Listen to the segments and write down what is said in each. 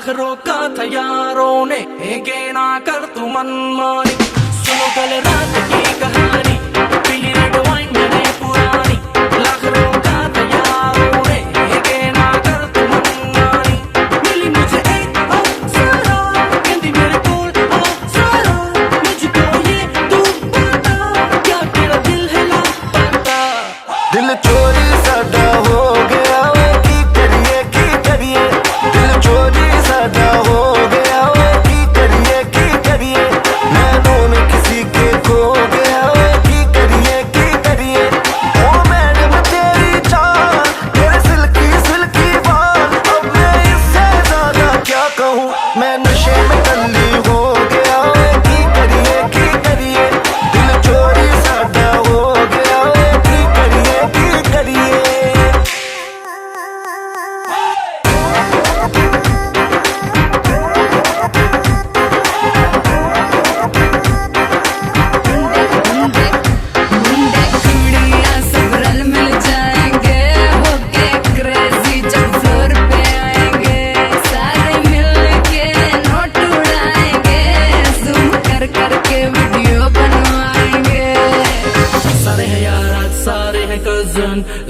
लाख रोका था यारों ने, के ना कर तू मनमानी। सुनो कल रात की कहानी, पीली रेड वाइन मैंने पुरानी। लाख रोका था यारों ने, के ना कर तू मनमानी। मिली मुझे एक अप्सरा, कहती मेरे कोल अप्सरा। मुझको ये तू बता, क्या तेरा दिल है लापता? दिल चोरी साडा हो गया वे, की करिए दिल चोरी साडा हो गया वे, की करिए नैनों में किसी के खो गया वे, की करिए ओ मैडम तेरी चाल, तेरे सिल्की बाल, अब मैं इससे ज्यादा क्या कहूँ, मैं नशे में टल्ली हो गया वे, की करिए दिल चोरी साडा हो गया वे, की करिए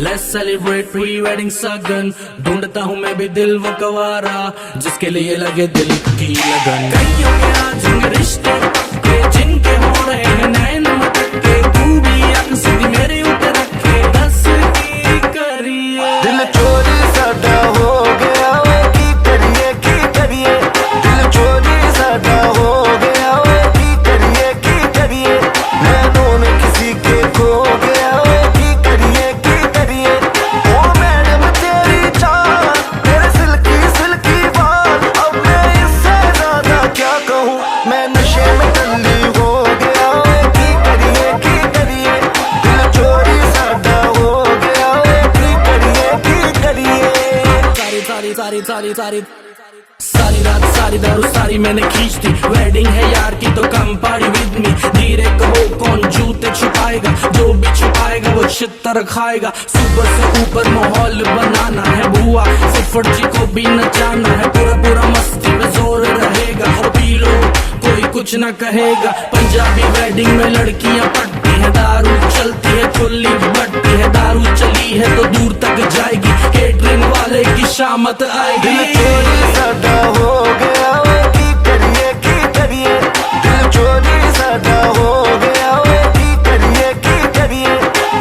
Let's celebrate pre-wedding सगन। ढूंढता हूँ मैं भी दिल वो कवारा, जिसके लिए लगे दिल की लगन। कईयों के आज रिश्ते के, जिनके हो रहे हैं नैन मटके। तू भी अक सीधी मेरे ऊपर रखे, दस की करिए। दिल चोरी साडा हो गया वे, की करिए दिल चोरी साडा हो गया वे, की करिए नैनों में किसी के खो गया वे, की करिए ओ मैडम तेरी चाल, तेरे सिल्की बाल, अब मैं इससे ज्यादा क्या कहूँ, मैं नशे में टल्ली हो गया वे, की करिए दिल चोरी साडा हो गया वे, की करिए सारी रात सारी दारू सारी मैंने खींच दी। वेडिंग है यार की तो कम पार्टी विद मी। धीरे कहो कौन जूते छुपाएगा, जो भी छुपाएगा वो छितर खाएगा। सुपर से ऊपर माहौल बनाना है बुआ, फुफड़ जी को भी नचाना है। पूरा मस्ती में जोर रहेगा, और पी लो कोई कुछ ना कहेगा। पंजाबी वेडिंग में लड़कियां पटती है, दारू चलती है खुली बटती है। दारू चली है तो दूर तक जाएगी, केटरिंग वाले की शामत आएगी। दिल चोरी साडा हो गया वे, की करिए दिल चोरी साडा हो गया वे, की करिए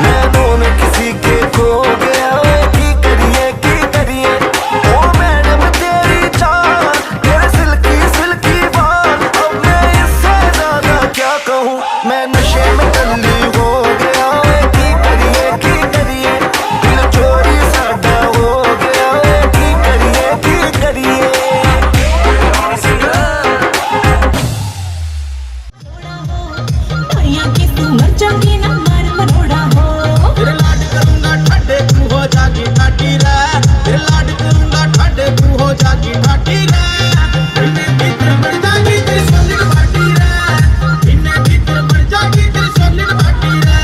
नैनों में किसी के खो गया वे, की करिए ओ मैडम तेरी चाल, तेरे सिल्की बाल, अब मैं इससे ज्यादा क्या कहूँ, मैं नशे में टल्ली हो गया वे, की करिए दिल चोरी साडा हो गया वे, की करिए तेरे लाड करूंगा ठाडे तू हो जागी ठाटी रे, तेरे लाड करूंगा ठाडे तू हो जागी ठाटी रे। इन्हें भीतर बढ़ जागी तेरी सोलिड बाटी रे, इन्हें भीतर बढ़ जागी तेरी सोलिड बाटी रे।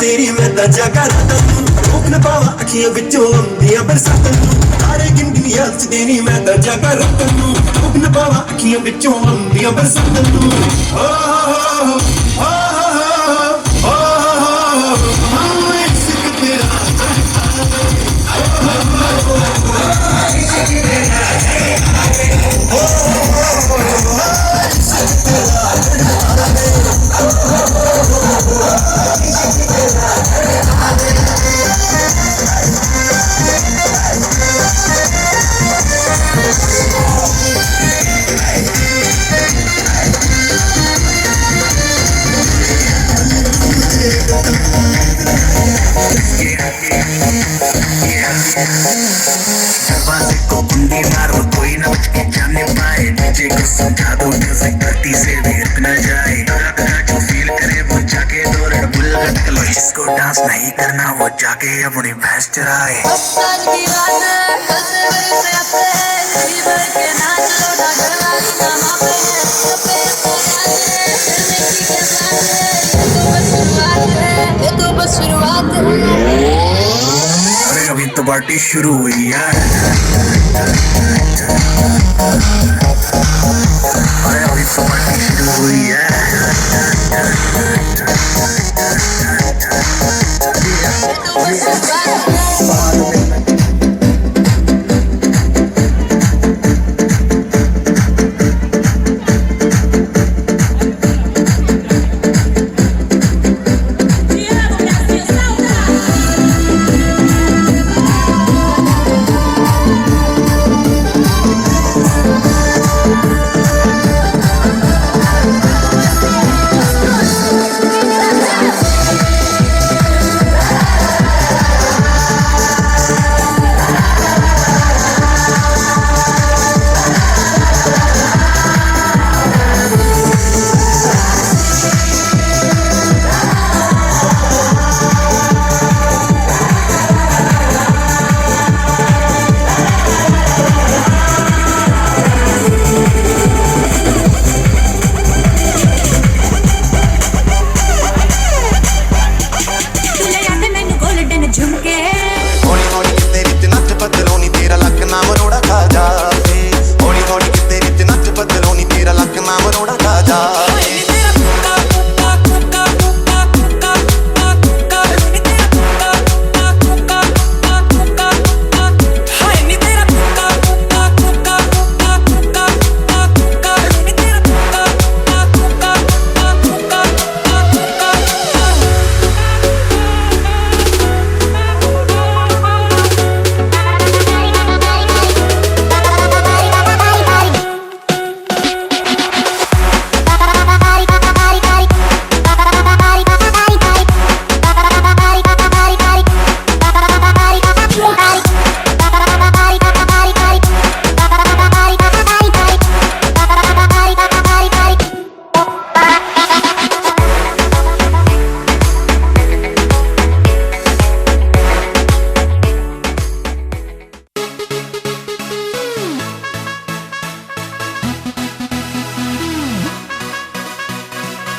तेरी मैं ताजा करा तू, रोक न पावा अखियां विचों आंदियां बरसातां नूं। तारे गिन गिन याद च तेरी मैं ताजा करा तू, रोक न पावा अखियां विचों आंदियां बरसातां नूं। ओ ओ ओ ओ इश्क तेरा दरवाजे को कुंडी मारो कोई न बच के जाने पाए, डीजे को समझा दो म्यूजिक धरती से भी रुक न जाए। जिसको डांस नहीं करना वो जाके अपनी भैंस चराए। आज की रात है, कल से मेरे से आते हैं, जी भर के नाच लो, ढाकर वाली नामा पे है, पे करने की क्या बात है, ये तो बस शुरुआत है। अरे अभी तो पार्टी शुरू हुई यार। अरे अभी तो पार्टी शुरू हुई है। ये तो बस शुरुआत है।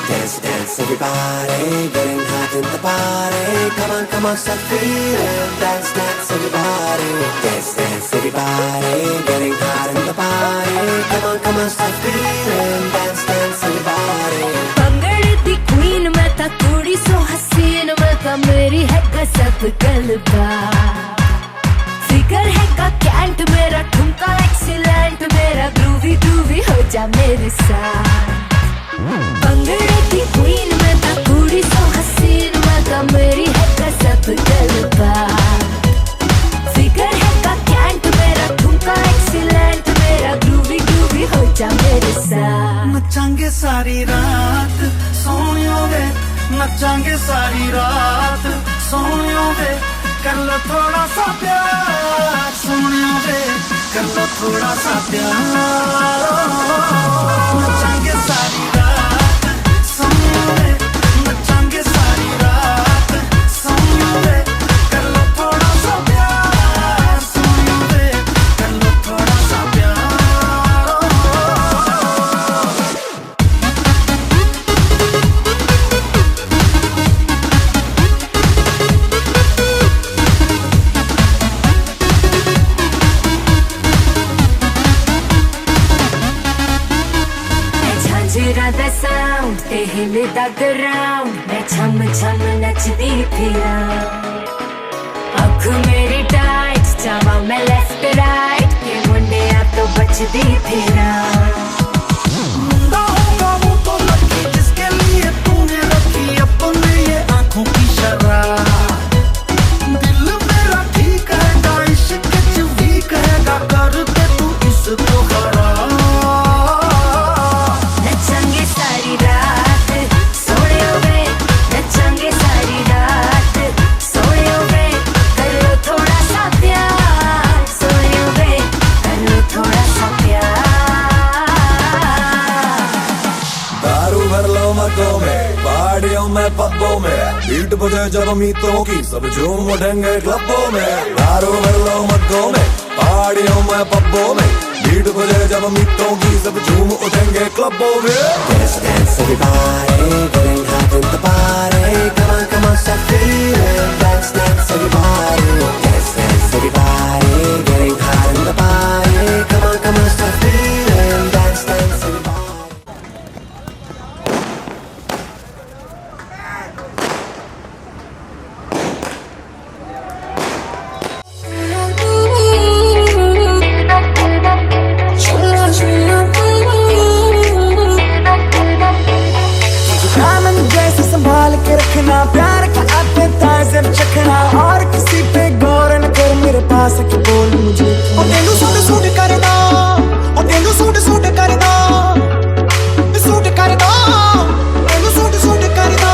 Dance, dance, everybody, getting hot in the party. Come on, start feeling. Dance, dance, everybody. Dance, dance, everybody, getting hot in the party. Come on, start feeling. Dance, dance, everybody. भंगड़े the queen मैं था, थोड़ी सो हसीन मैं था, मेरी है गजब गलबा। फिगर है का कैंट मेरा, ठुमका एक्सीलेंट मेरा, ग्रूवी ग्रूवी हो जा मेरे साथ। भंगड़े की क्वीन मैं था, थोड़ी सो हसीन मैं था, मेरी है गजब गलबा। फिगर है का कैंट मेरा, ठुमका एक्सीलेंट मेरा, ग्रूवी ग्रूवी हो जा मेरे साथ। नचांगे सारी रात सोनियो वे, नचांगे सारी रात सोनियो वे, कर लो थोड़ा सा प्यार सोनियो वे, कर लो थोड़ा सा प्यार। नचांगे सारी रात सोनियो वे, नचांगे सारी रात सोनियो वे, कर लो थोड़ा सा प्यार सोनियो वे, कर लो थोड़ा सा प्यार। झांझरा दा साउंड ते हिलदा ग्राउंड, मैं छम छम नचदी फिरा। अख मेरी टाइट, चावा मैं लेफ्ट राइट, ये मुंडिया तो बचदी फिरा। मुंडा होगा वो तो लड़की जिसके लिए तूने रखी अपने ये आंखों की शराब। दिल मेरा ठीक है, इश्क च वीक है, कर दे तू इसको खराब। नचांगे सारी रात सोने वे, नचांगे सारी रात सोने वे, कर लो थोड़ा सा प्यार सोने वे, कर लो थोड़ा सा प्यार। दारू भर लो मगों में, पहाड़ियों में, पब्बों में, बीट बजे जब अमीतों की सब झूम उठेंगे क्लबों में, दारू लो मग्गों में, पहाड़ियों में पब्बों में। बीट बजे जब अमीतों की सब झूम उठेंगे क्लबों में। Dance, dance, everybody, getting hot in the party. Come on, come on, start feeling. Dance, dance, everybody. Dance, dance, everybody, getting hot in the party. Come on, come on, start feeling. Dance, dance, everybody. संभाल के रखना प्यार का appetiser चखना, और किसी पे गौर न कर मेरे पास के बोल मुझे। और तेनू सूट सूट करदा, और तेनू सूट सूट करदा, सूट करदा, तेनू सूट सूट करदा।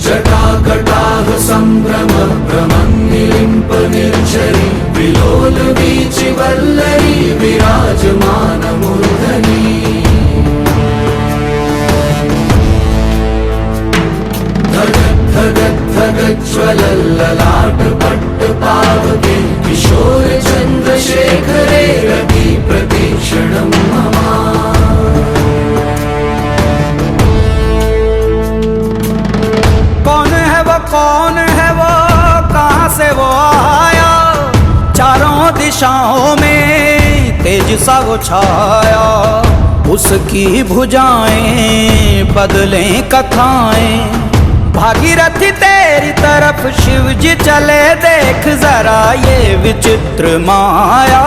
जटाकटाह सम्भ्रम भ्रमन्निलिम्प निर्झरि विलोल वीचि वल्लरी विराजमान मूर्धनि धगत् धगत् धगज्ज्वलल्ललाट पट्टपावके किशोर चन्द्रशेखरे रति प्रतीक्षणं मम कौन है वो कहाँ से वो आया चारों दिशाओं में तेज सा वो छाया उसकी भुजाएं बदलें कथाएं भागीरथी तेरी तरफ शिव जी चले देख जरा ये विचित्र माया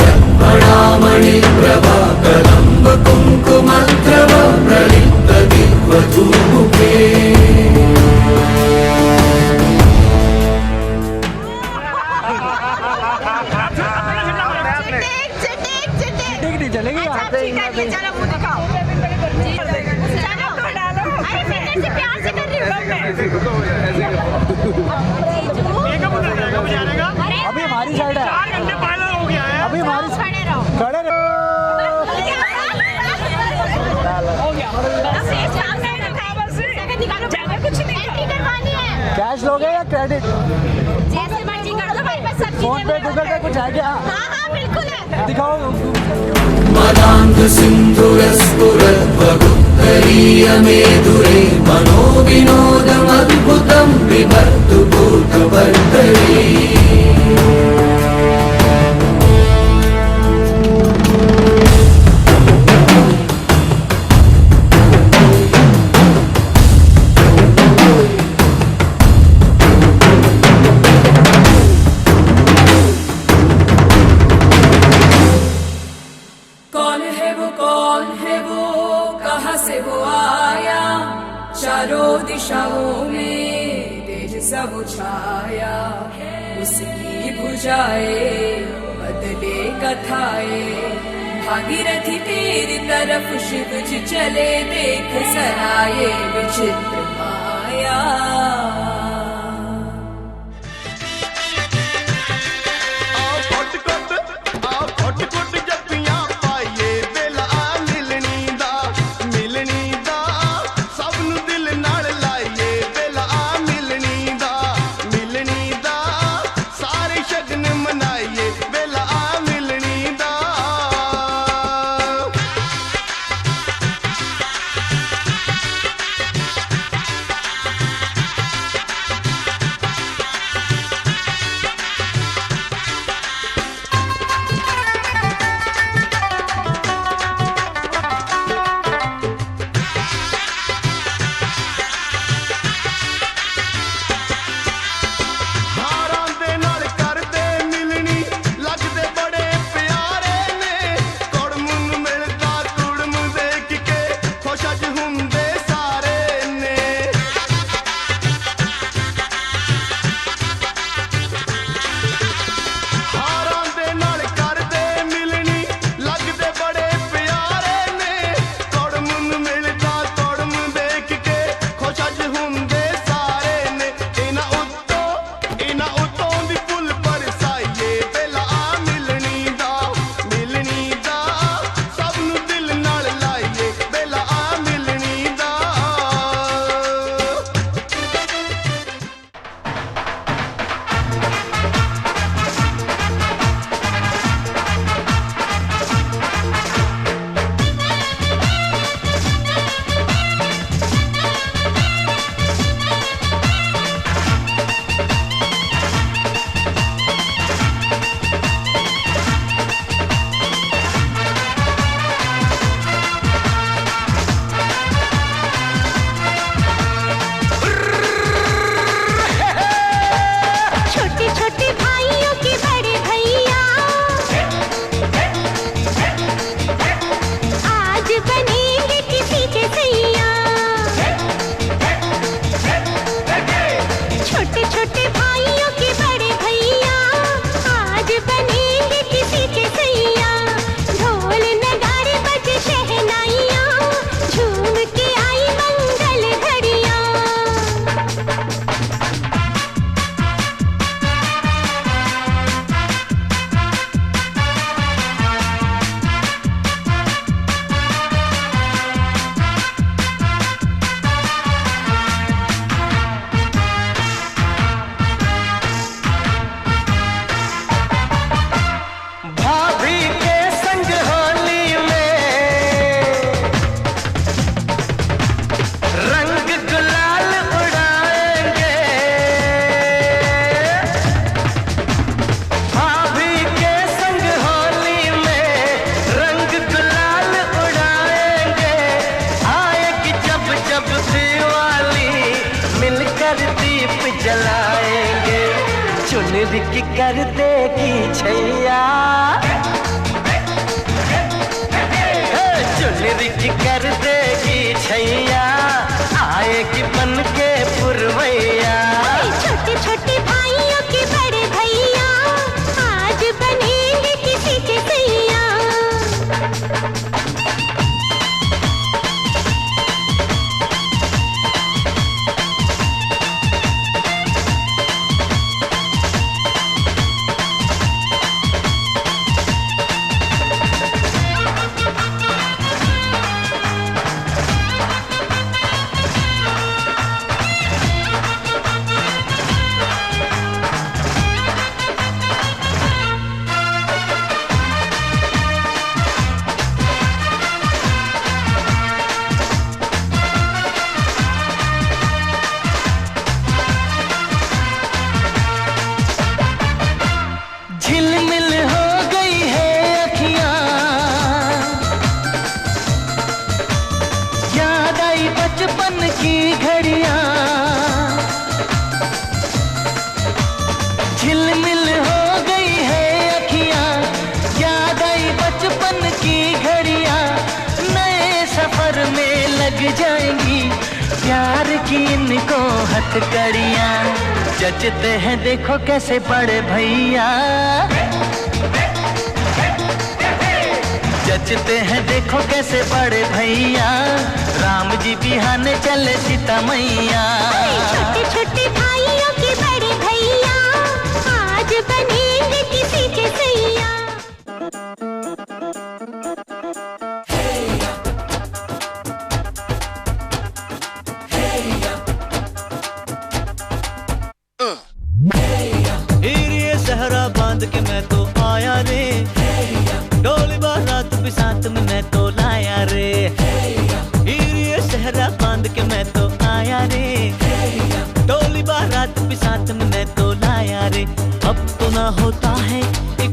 पिङ्गळस्फुरत्फणामणि प्रभा कदम्ब कुङ्कुमद्रव प्रलिप्त दिग्वधूमुखे अभी हमारी साइड है 4 घंटे पहले हो गया है अभी हमारी खड़े रहो कुछ नहीं कैश लोगे या क्रेडिट जैसे मर्जी कर दो भाई बस सब फोन पे गूगल पे कुछ है क्या हाँ बिल्कुल है दिखाओ मदान्ध सिन्धुरस्फुरद्वगुत्तरीय मेधुरे मनो विनोदमद्भुतं बिभर्तु भूतवर्तरी चारों दिशाओं में तेज सा वो छाया उसकी भुजाएं बदले कथाएं भागीरथी तेरी तरफ शिव जी चले देख सराये विचित्र माया मिलनी दा सारे शगन मनाइए बेला मिल जलाएंगे, चुनरी की कर देगी छैया, चुनरी की कर देगी छैया, आएगी बन के पुरवैया। छोटे छोटे भाइयों के बड़े भैया आज बनेंगे किसी के सैया। झिलमिल हो गई है अखियां, याद आई बचपन की घड़ियां, झिलमिल हो गई है अखियां, याद आई बचपन की घड़ियां, नए सफर में लग जाएंगी प्यार की इनको हथकड़ियां। जचते हैं देखो कैसे बड़े भैया, जचते हैं देखो कैसे बड़े भैया, राम जी बिहाने चले सीता मैया। छोटे छोटे भाइयों के बड़े भैया आज बनेंगे किसी के सैया। हीरे सहरा बांध के मैं तो आया रे, डोली बारात भी साथ में मैं तो लाया रे। हीरे सहरा बांध के मैं तो आया रे, डोली बारात भी साथ में मैं तो लाया रे। अब तो ना होता है एक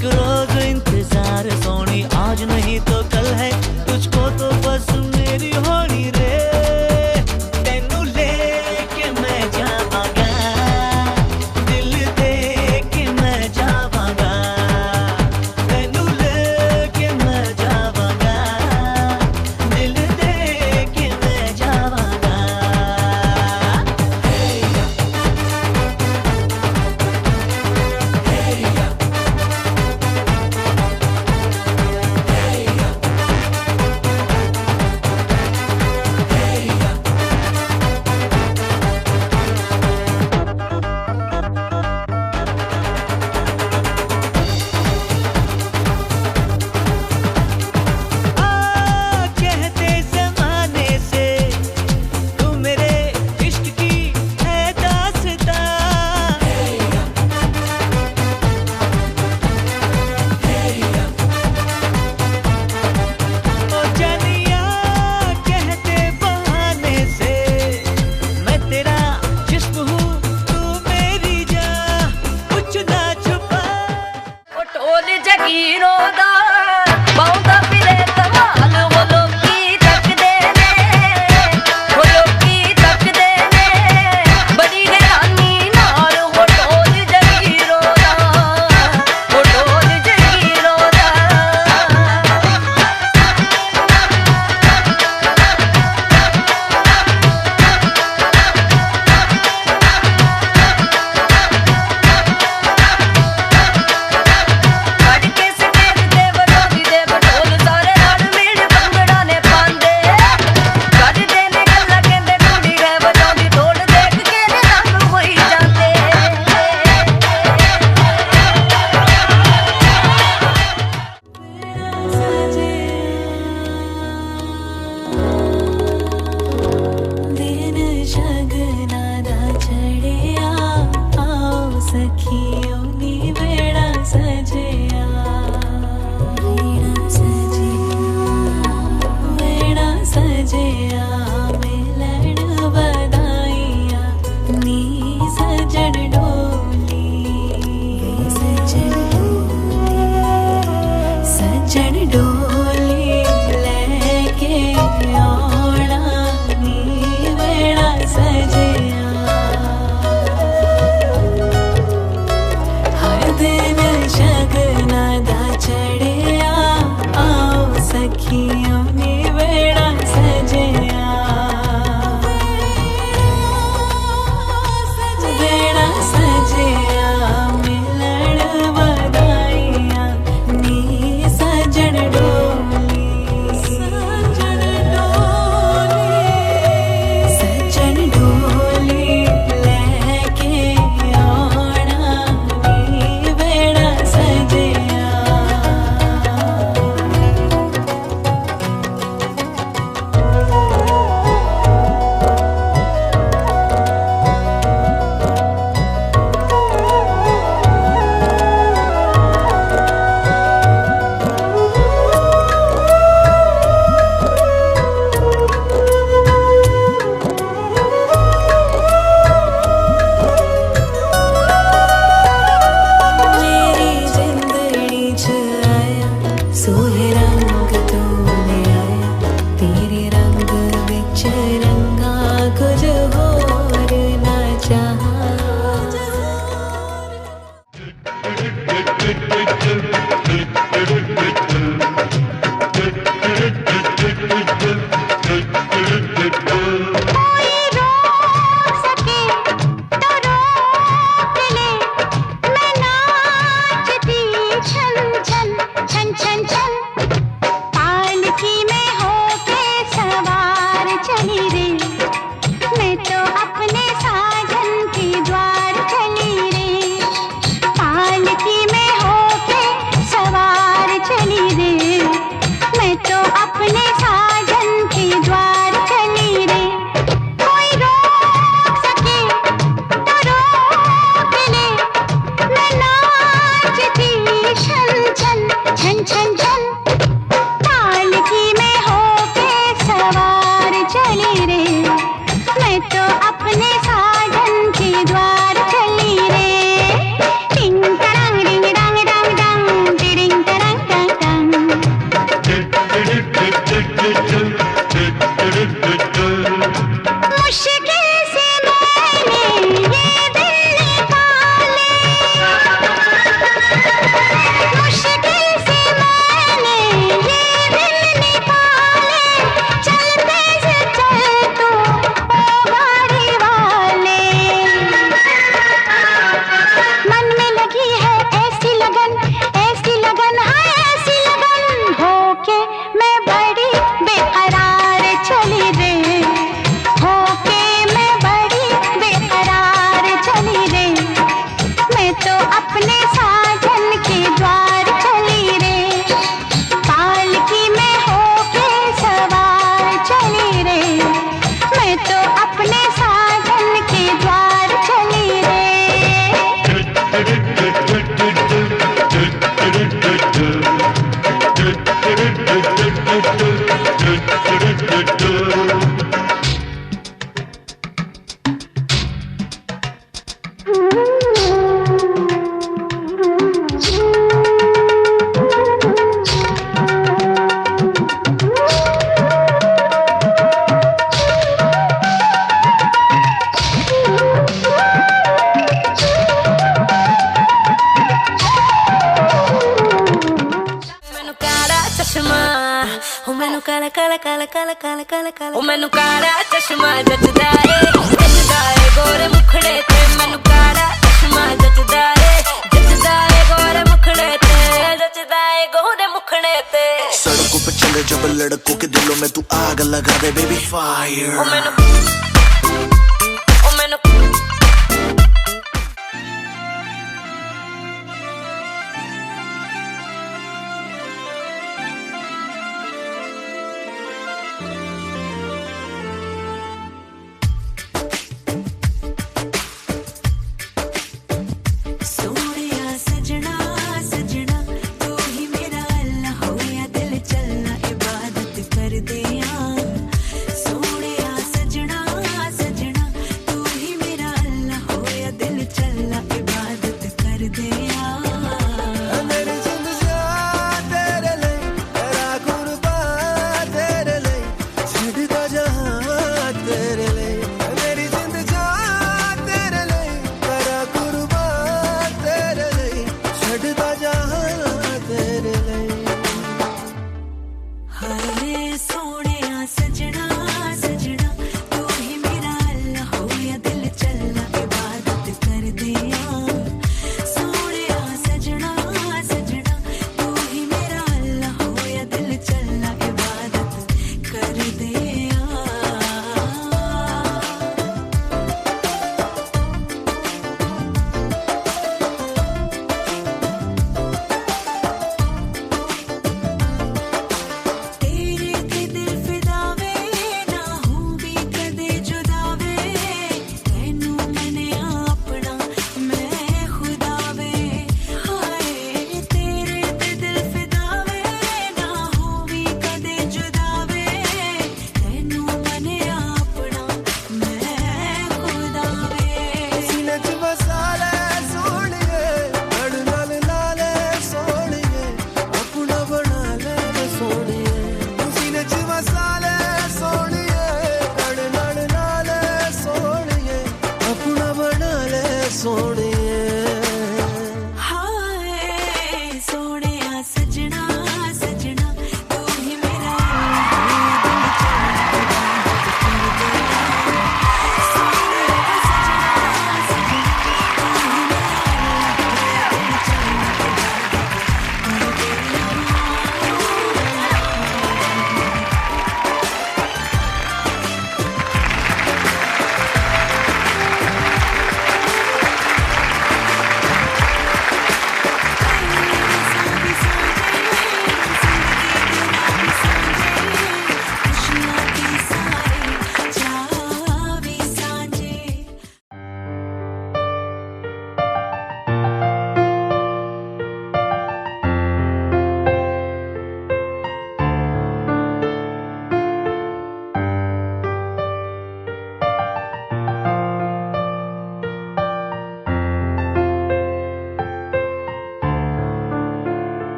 सोहे रंग तू ले आया तेरे रंग विच रंगा कुछ होर ना चाहा ਉਹ ਮੈਨੂੰ ਕਾਲਾ ਚਸ਼ਮਾ ਜੱਜਦਾ ਏ ਗੋਰੇ ਮੁਖੜੇ ਤੇ ਮੈਨੂੰ ਕਾਲਾ ਚਸ਼ਮਾ ਜੱਜਦਾ ਏ ਗੋਰੇ ਮੁਖੜੇ ਤੇ ਜੱਜਦਾ ਏ ਗੋਰੇ मुखड़े ते सड़कों पे चले जब लड़कों के दिलों में तू आग लगा दे बेबी फायर ओ मैनू चलना इबादत कर दे सोने सजना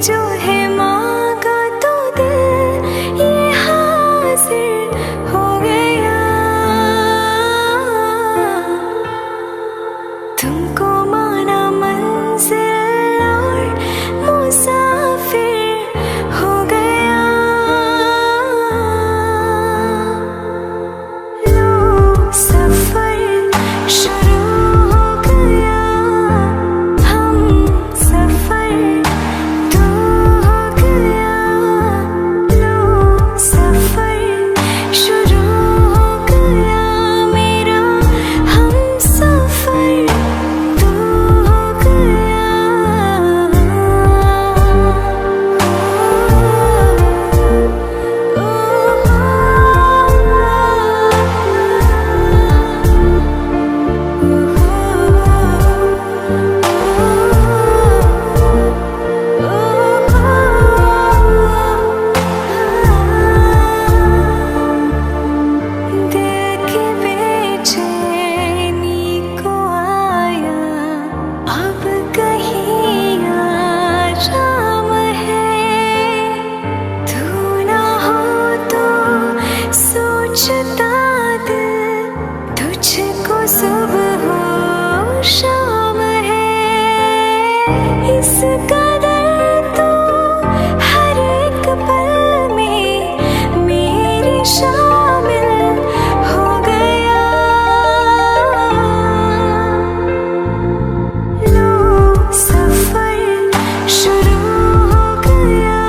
जो है मांगा तो दिल ये हाजिर हो गया। तुमको माना मंजिल और मुसाफिर हो गया। लो सफर शुरू हो गया, हम सफर तो हो गया। लो सफर शुरू हो गया मेरा, हम सफर तो हो गया। दिल की बेचैनी को आया अब कहीं आराम है। तू ना हो तो सोचता दिल तुझको सुबह हो शाम है। इस कदर तो हर एक पल में मेरी शामिल हो गया। लो सफर शुरू हो गया,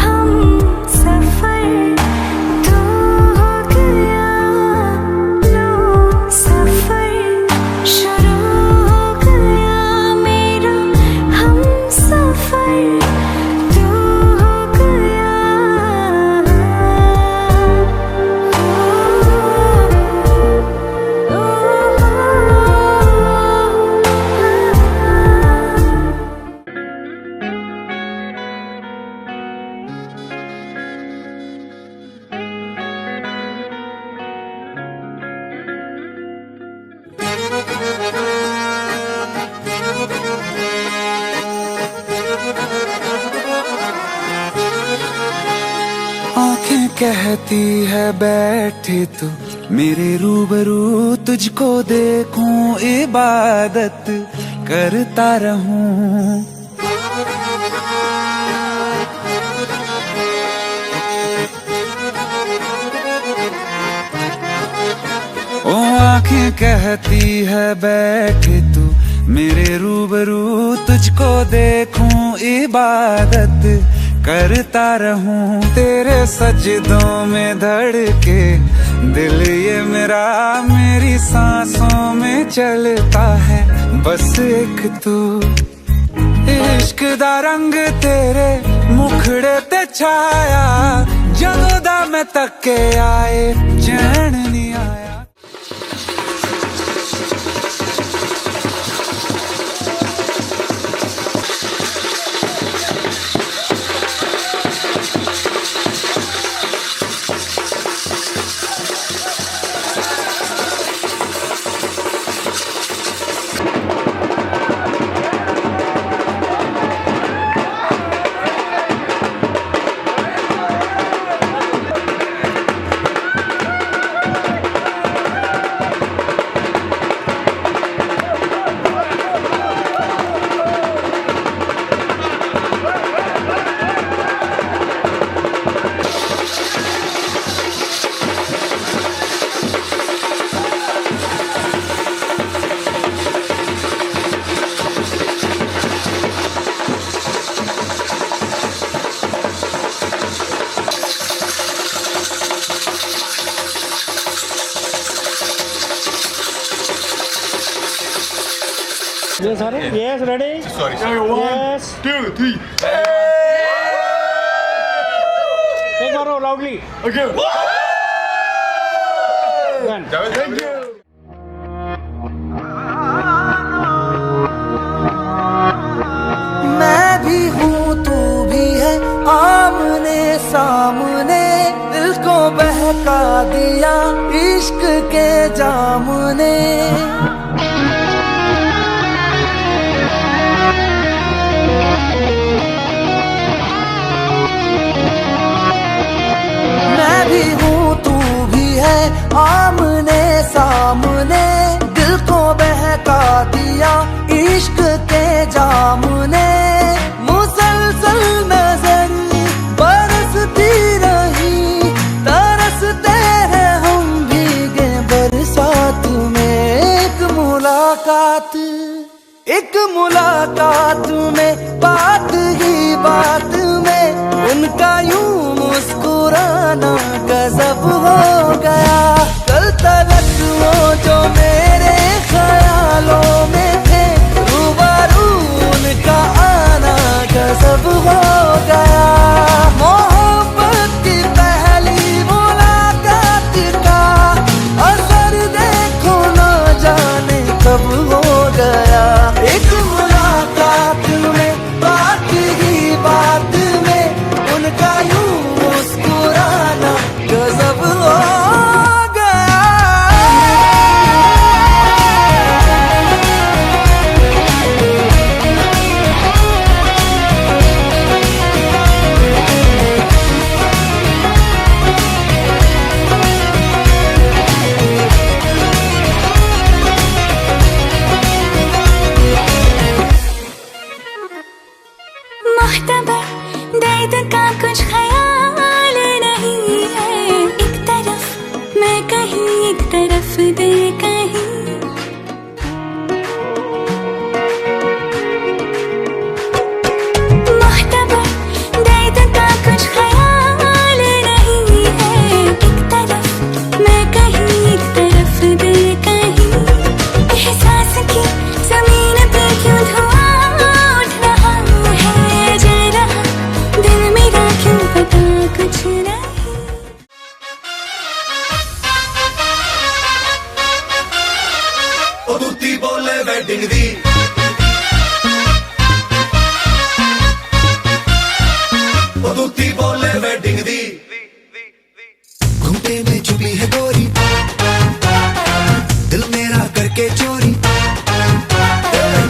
हम सफर तो हो गया। लो सफर शुरू हो गया मेरा, हम सफर तो हो गया। आंखें कहती है बैठे तू मेरे रूबरू, तुझको देखूं इबादत करता रहूं। ओ आंखें कहती है बैठे तू मेरे रूबरू, तुझको देखूं इबादत करता रहूं। तेरे सजदों में धड़के दिल ये मेरा, मेरी सांसों में चलता है बस एक तू। इश्क दा रंग तेरे मुखड़े ते छाया, जदों दा मैं तके आए चैन नहीं आया। Yes, sorry. Yes, ready? Sorry. Yes. 2, 3. Take one more loudly. Okay. Done. Thank you. मैं भी हूँ तू भी है, आमने सामने दिल को बहका दिया इश्क के जाम ने। सामने, दिल को बहका दिया इश्क के जाम ने। मुसलसल नजर बरसती रही, तरसते हैं हम भीगे बरसात में। एक मुलाकात में, बात ही बात में उनका यूं मुस्कुराना गजब हो गया। कल तक वो जो मेरे ख्यालों में थे, रूबरू उनका आना गजब हो गया। मोहब्बत की पहली मुलाकात का असर देखो ना जाने कब हो गया। एक मुलाकात में, बात ही बात में उनका यूं मुस्कुराना गजब हो गया। मुख्तबर दर्द का कुछ ख्याल नहीं है, एक तरफ मैं कहीं एक तरफ दिल कहीं। मुख्तबर दर्द का कुछ ख्याल नहीं है, एक तरफ मैं कहीं एक तरफ दिल कहीं। एहसास की जमीन पे क्यों धुआं उठ रहा है, जल रहा दिल मेरा क्यों पता कुछ नहीं। ओ दूती बोले वेडिंग दी, ओ दूती बोले वेडिंग दी। घूंटे में छुपी है गोरी, दिल मेरा करके चोरी।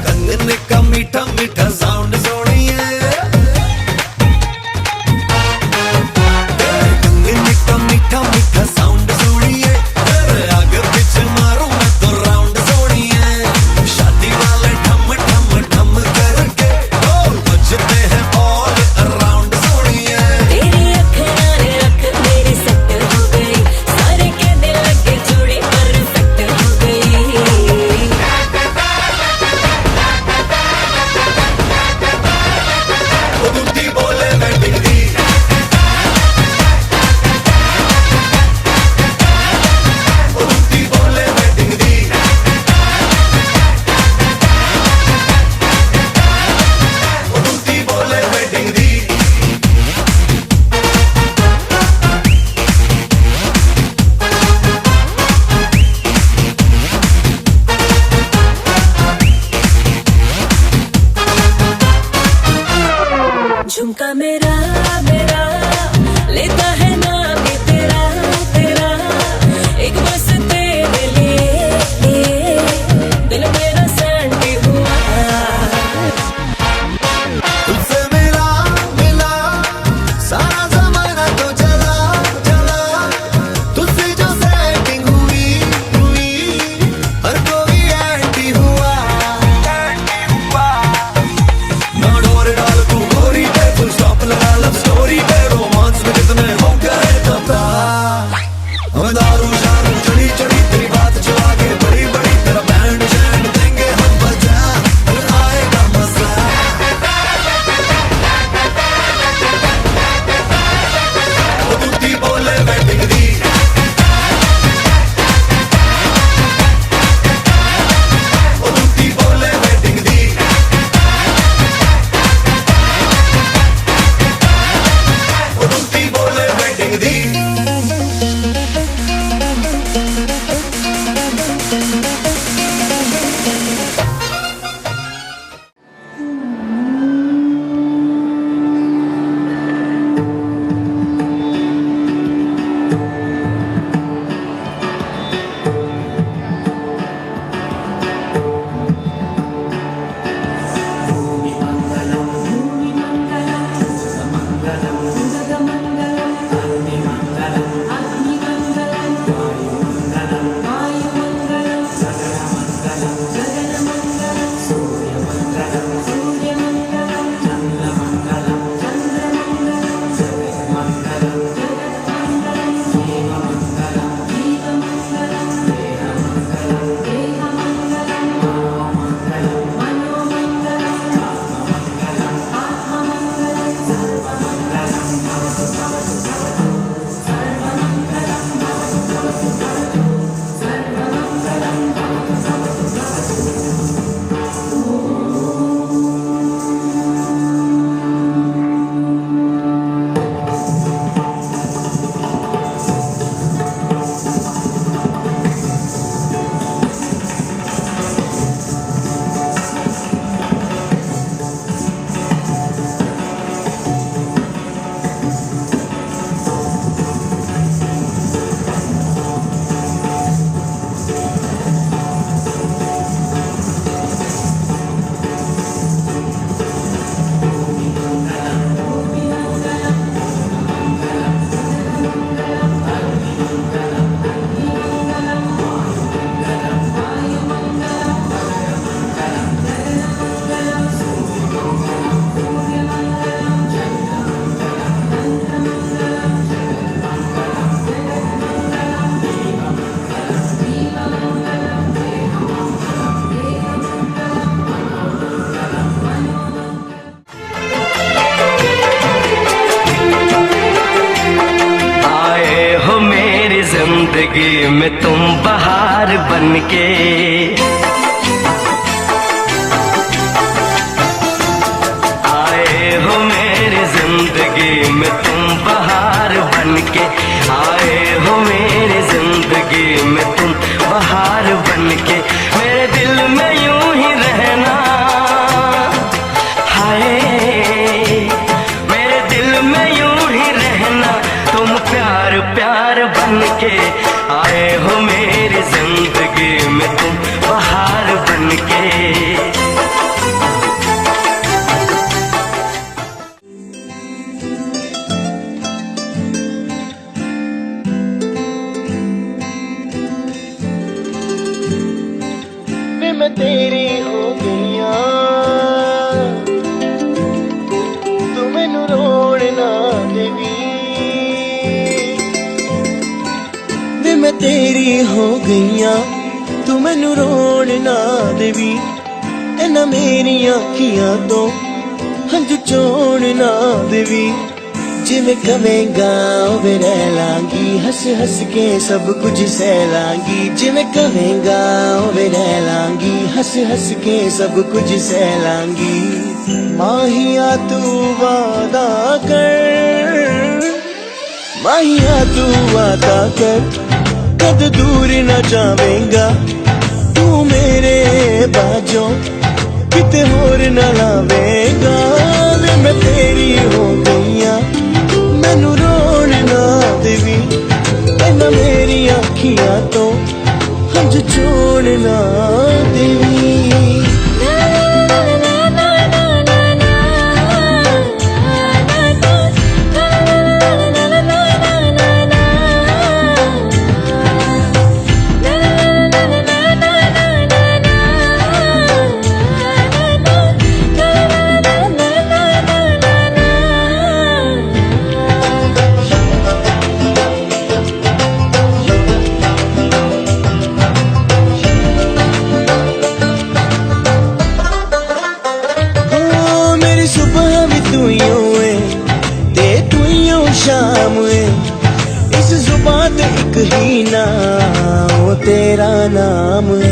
कंगन का मीठा मीठा साउंड सोनी है, कंगन का मीठा मीठा साउंड सोनी है। आगे पीछे मारूं मैं तो राउंड सोनी है। शादी वाले ठम ठम ठम करके ढोल बजते हैं ऑल अराउंड सोनी है। तेरी अख मेरी सेट हो गई, सारे कहने लगे जोड़ी परफेक्ट हो गई। ओ दूती बोले वेडिंग दी, ओ दूती बोले वेडिंग दी। ओ दूती बोले वेडिंग दी। झुमका मेरा मेरा लेता है नाम ये तेरा तेरा, एक बस तेरे लिए दिल मेरा सैंडी हुआ। तुझसे मिला मिला सारा जमाना तो चला चला, तुझसे जो सेटिंग हुई हुई हर कोई एंटी हुआ। ना डोर डाल तू गोरी पे, फुल स्टॉप लगा लव स्टोरी पे। रोमांस में कितने हो गए जिंदगी में तुम बहार बनके, आए हो मेरी जिंदगी में तुम बहार बनके, आए हो मेरी जिंदगी में तुम बहार बनके, मेरे दिल में यूं ही रहना, हाय मेरे दिल में यूं ही रहना, तुम प्यार प्यार बनके, आए हो मेरी जिंदगी में तुम बहार बनके। मैं तेरी हो गईया, तू मैनू रोड़ ना देवी, वे मैं तेरी हो गईया, तू मैनू रोड़ ना देवी, इन्हां मेरी अखियां तो हंझू चोड़ ना देवी, जिवें कवेंगा उवें रह लांगी, हंस हंस के सब कुछ सह लांगी, जिवें कवेंगा उवें रह लांगी, हंस हंस के सब कुछ सह लांगी, माहिया तू वादा कर, माहिया तू वादा कर, कद दूर न जावेंगा तू मेरे बाजों, किते होर न लावेंगा, वे मैं तेरी हो गईया, मैनू रोण ना देवी, इन्हां मेरी अखियां तो हंझ छोड़ ना देवी। शाम इस जुबान एक ही नाम, तेरा नाम है,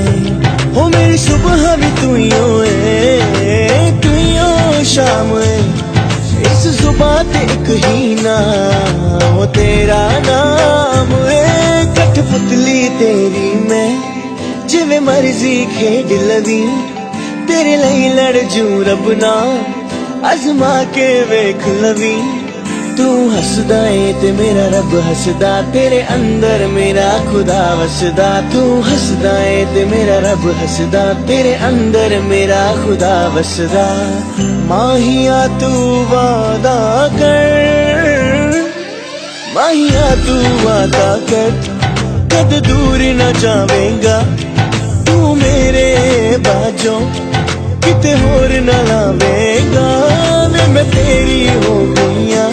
हो मेरी सुबह भी तू ही हो शाम है, इस जुबान एक ही नाम, तेरा नाम है, कठपुतली तेरी मैं जिवें मर्जी खेड लवी, तेरे लिए लड़ जू रब ना अजमा के वेख लवी, तू हसदा है ते मेरा रब हसदा, तेरे अंदर मेरा खुदा वसदा, तू हसदा है ते मेरा रब हसदा, तेरे अंदर मेरा खुदा वसदा, माहिया तू वादा कर, माहिया तू वादा कर, कद दूर न जावेंगा तू मेरे बाजों, किते होर न लावेंगा, वे मैं तेरी हो गईया,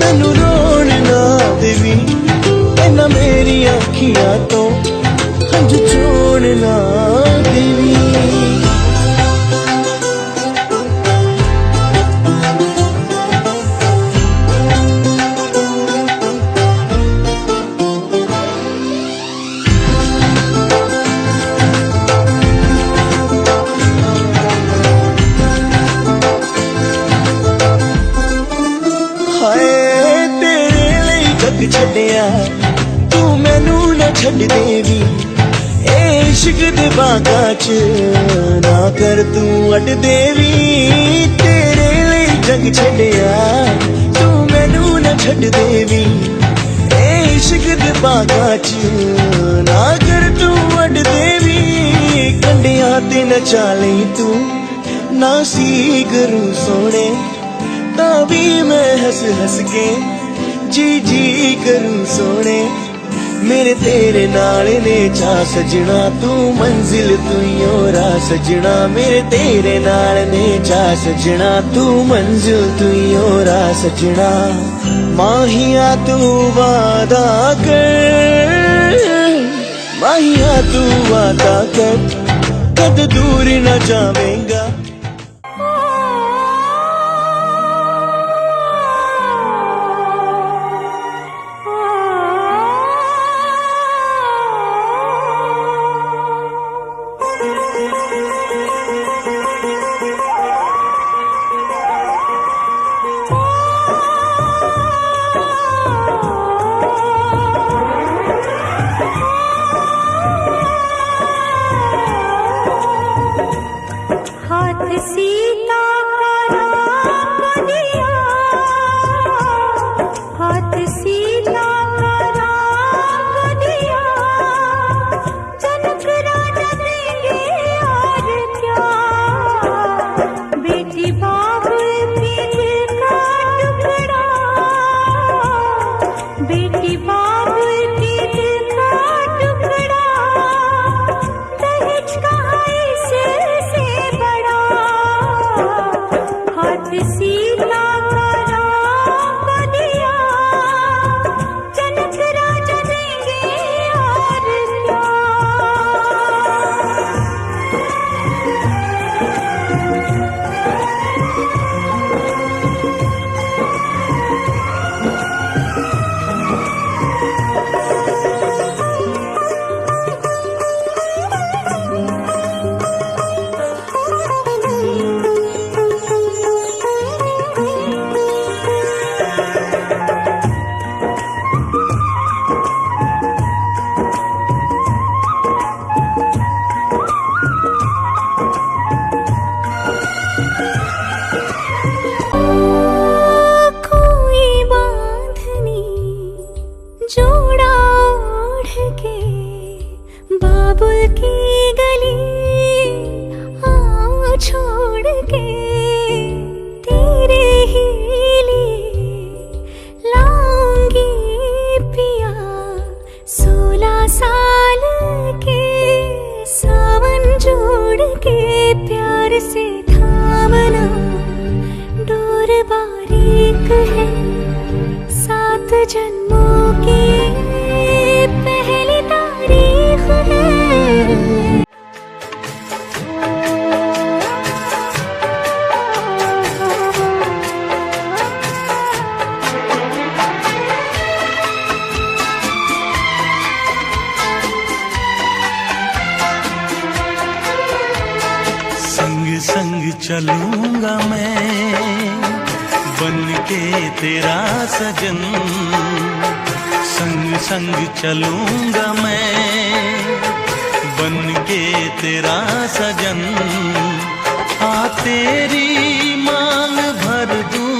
मैनू रोण ना देवी, इन्हां मेरी अखियां तो हंझ छोड़ ना देवी। छड्डिया तू मैनू न छड्ड देवी, ए इश्क दे बागां च ना कर तू अड देवी, तेरे लिए जग छड्डिया तू मैनू न छड्ड देवी, ए इश्क दे बागां च ना कर तू अड देवी, कंडियां ते नचा लई तू ना सी करूं सोने, तां भी मैं हंस हंस के जी जी करूं सोने, मेरे तेरे नाल ने चा सजना, तू मंजिल तू ही राह सजना, मेरे तेरे नाल ने चा सजना, तू मंजिल तू ही राह सजना, माहिया तू वादा कर, माहिया तू वादा कर, कद दूर न जावेंगा। जन्मों की पहली तारीख है। संग संग चलूंगा मैं बन के तेरा सजन, संग संग चलूंगा मैं बन के तेरा सजन। आ तेरी मांग भर दूं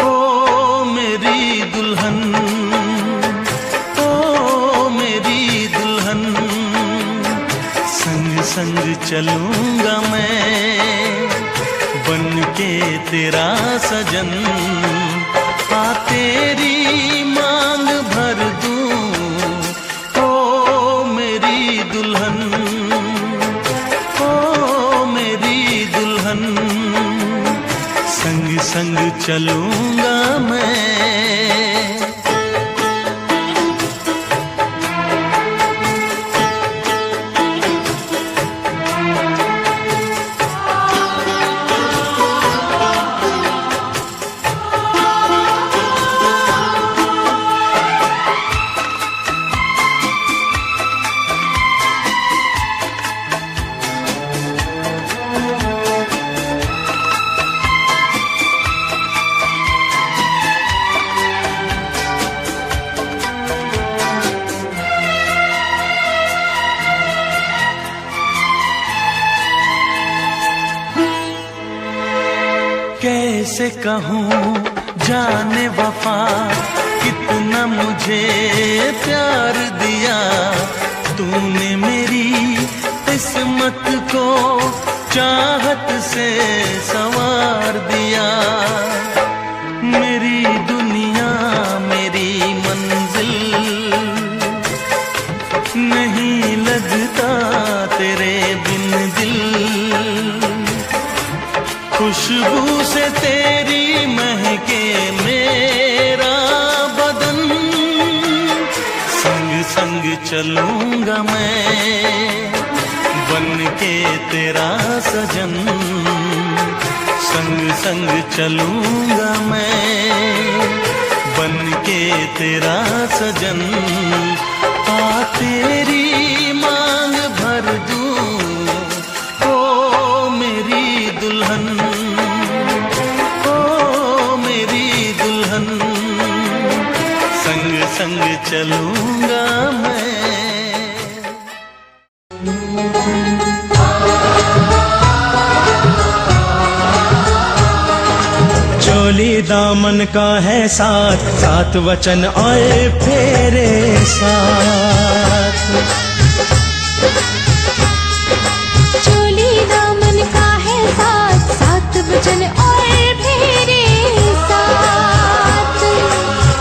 ओ मेरी दुल्हन, ओ मेरी दुल्हन। संग संग चलूंगा मैं बन के तेरा सजन। आ तेरी मांग भर दूं ओ मेरी दुल्हन, ओ मेरी दुल्हन। संग संग चलूंगा मैं। कैसे कहूँ जाने वफा कितना मुझे प्यार दिया तूने, मेरी किस्मत को चाहत से संवार दिया। मेरी दुनिया मेरी मंजिल नहीं लगता तेरे बिन दिल। खुशबू से तेरी महके मेरा बदन, संग संग चलूंगा मैं बन के तेरा सजन। संग संग चलूंगा मैं बन के तेरा सजन। आ तेरी मांग भर दूं ओ मेरी दुल्हन, ओ मेरी दुल्हन। संग संग चलूंगा मैं। चोली दामन का है साथ, सात वचन आए फेरे साथ। चोली दामन का है साथ, सात वचन और फेरे साथ।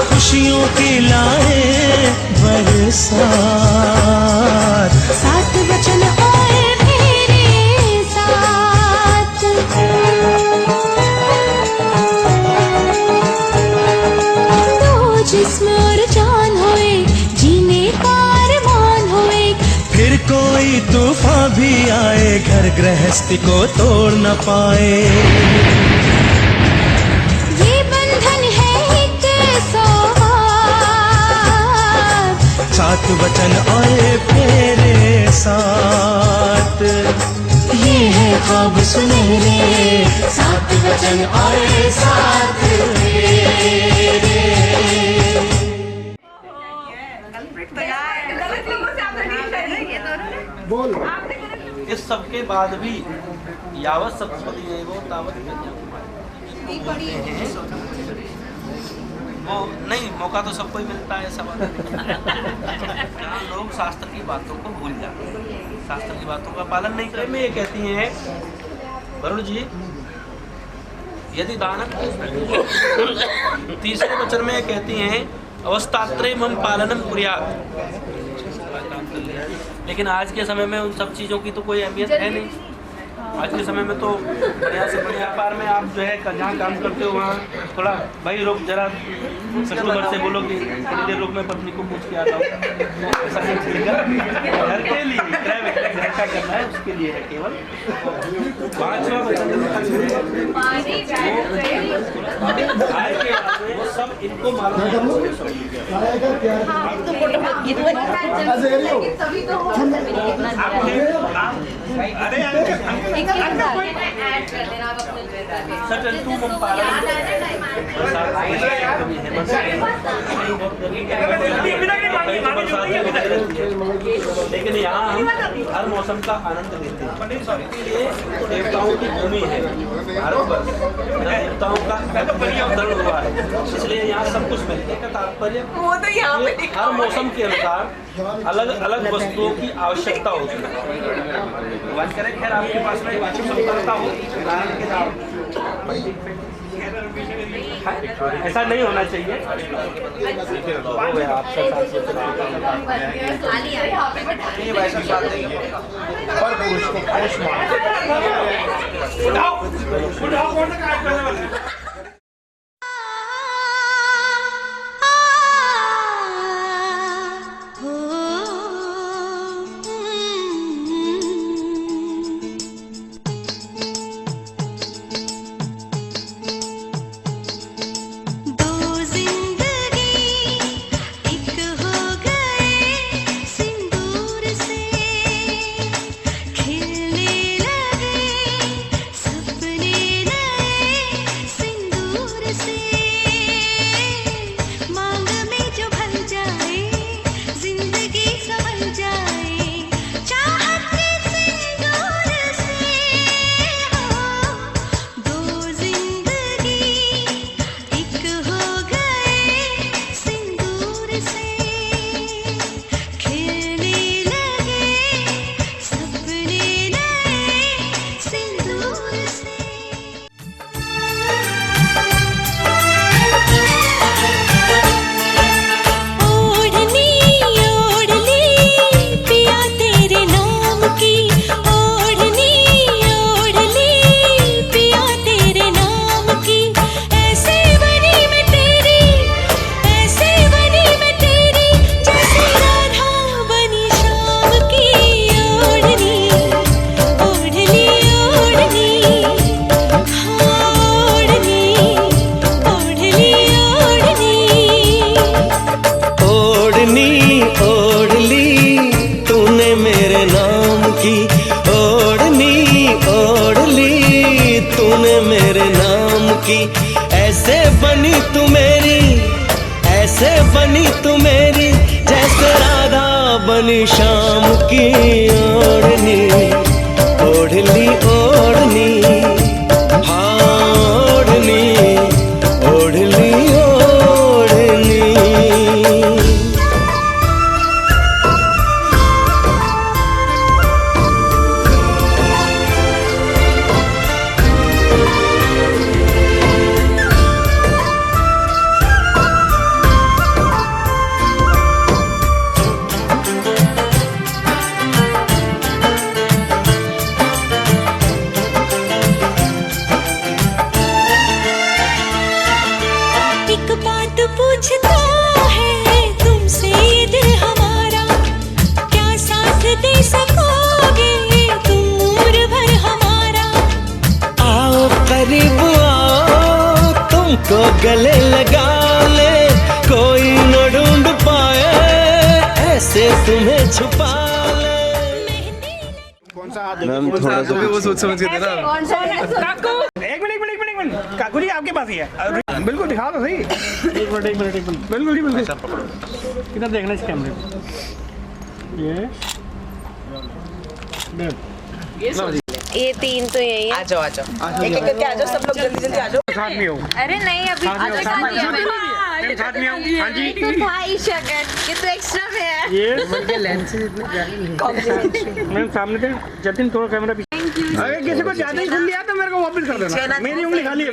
खुशियों की लाए बरसात, सात वचन और फेरे साथ। दो जिस्म और जान होए, जीने का अरमान होए। फिर कोई तूफान भी आए घर गृहस्थी को तोड़ न पाए। ये बंधन है एक सौगात, सात वचन आए फेरे साथ। ये है ख्वाब सुनहरे, सात वचन आए साथ फेरे। इस सब के बाद भी यावत सप्तपदी देवो तावत वो नहीं, मौका तो सबको ही मिलता है ऐसा बात जहाँ लोग शास्त्र की बातों को भूल जाते हैं, शास्त्र की बातों का पालन नहीं करते। में ये कहती हैं वरुण जी, यदि दान तीसरे वचन में कहती हैं अवस्थात्रय हम पालनम कुर्यात्। लेकिन आज के समय में उन सब चीज़ों की तो कोई अहमियत है नहीं। आज के समय में तो बढ़िया से बढ़िया व्यापार में आप जो है जहाँ काम करते हो वहाँ थोड़ा भाई रोक जरा कस्टमर से बोलो कि थोड़ी देर रोक मैं पत्नी को पूछ के आता हूँ, ऐसा नहीं चलेगा। घर के लिए क्रय विक्रय घर का करना है, उसके लिए है केवल। 5वां आय के बाद में सब इनको मालूम लेकिन यहाँ हम हर मौसम का आनंद लेते हैं। देवताओं की भूमि है भारतवर्ष, देवताओं का अवतरण हुआ है, इसलिए यहाँ सब कुछ मिलने का तात्पर्य हर मौसम के अनुसार अलग अलग वस्तुओं की आवश्यकता होती है। भगवान करे खैर आपके पास में क्षमता हो, ऐसा नहीं होना चाहिए। हो गया आपका ऐसे बनी तू मेरी, ऐसे बनी तू मेरी, जैसे राधा बनी शाम की ओढ़नी, ओढ़ली ओढ़नी, हाँ ओढ़नी, ओढ़ली ओढ़नी। पूछता है तुमसे ये दिल हमारा, क्या साथ दे सकोगे तुम उम्र भर हमारा। आओ करीब आओ, तुमको गले लगा ले, कोई न ढूंढ पाए ऐसे तुम्हें छुपा ले। मैम थोड़ा सा वो सोच समझ के देना। काकू एक मिनट काकू जी आपके पास ही है, बिल्कुल दिखाओ तो सही। एक मिनट बिल्कुल कितना देखना इस कैमरे पे। ये 3 तो यही है। आ जाओ एक एक करके आ जाओ, सब लोग जल्दी जल्दी आ जाओ। साथ में हो। अरे नहीं अभी साथ में हो। हाँ जी भाई शकट ये तो एक्स्ट्रा में है। ये लेंस मैम सामने थे। जतिन थोड़ा कैमरा पीछे। अगर किसी को ज्यादा ही खुल लिया तो मेरे को वापस कर देना, मेरी उंगली खाली है।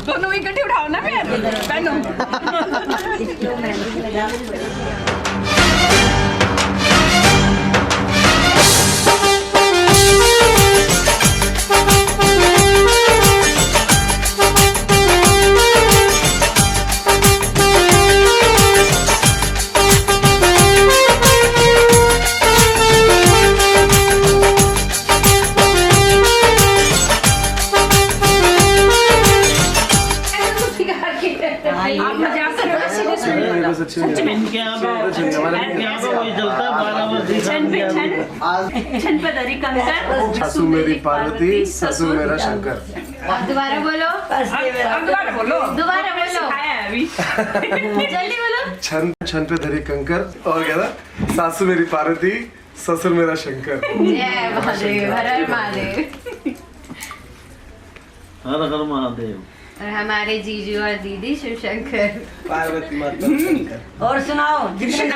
दोनों इकट्ठे उठाओ ना फिर पहनो। आप मजाक कर रहे हो सीरियस में सच में इनके यहाँ पे कोई जलता है 12 बजे छन पे दरी कंकर सासू मेरी पार्वती ससुर मेरा शंकर। दोबारा बोलो अब दोबारा बोलो दोबारा बोलो सिखाया है अभी जल्दी बोलो छन छन पे धरी कंकर और क्या था, सासू मेरी पार्वती ससुर मेरा शंकर। जय महादेव हर हर महादेव। हर हर महादेव। और हमारे जीजू और दीदी शिव शंकर। पार्वती माता शंकर। और सुनाओ जितने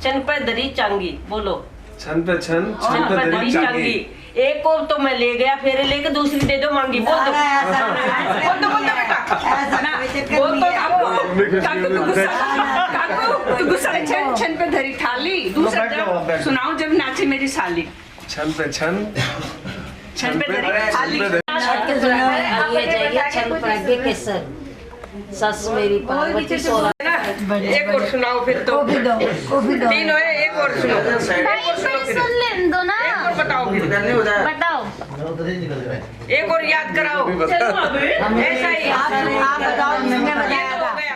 छन पे दरी चांगी बोलो। छन पे धरी चांगी। एक को तो मैं ले गया फेरे लेके दूसरी दे दो मांगी बोल दो बोल दो बेटा बोल दो काकू तू गुस्सा छन पे धरी थाली दूसरा जब सुनाओ जब नाचे मेरी साली। छन पे धरी थाली ये जाइए छन पर केसर सस मेरी पार्वती सोना। एक और सुनाओ फिर तो तीन हो एक और सुनो सुन लेने दो ना। एक और बताओ फिर बताओ एक और याद कराओ। चलो अभी ऐसा ही आप बताओ जिसने बताया हो था। गया।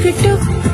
टुक टुक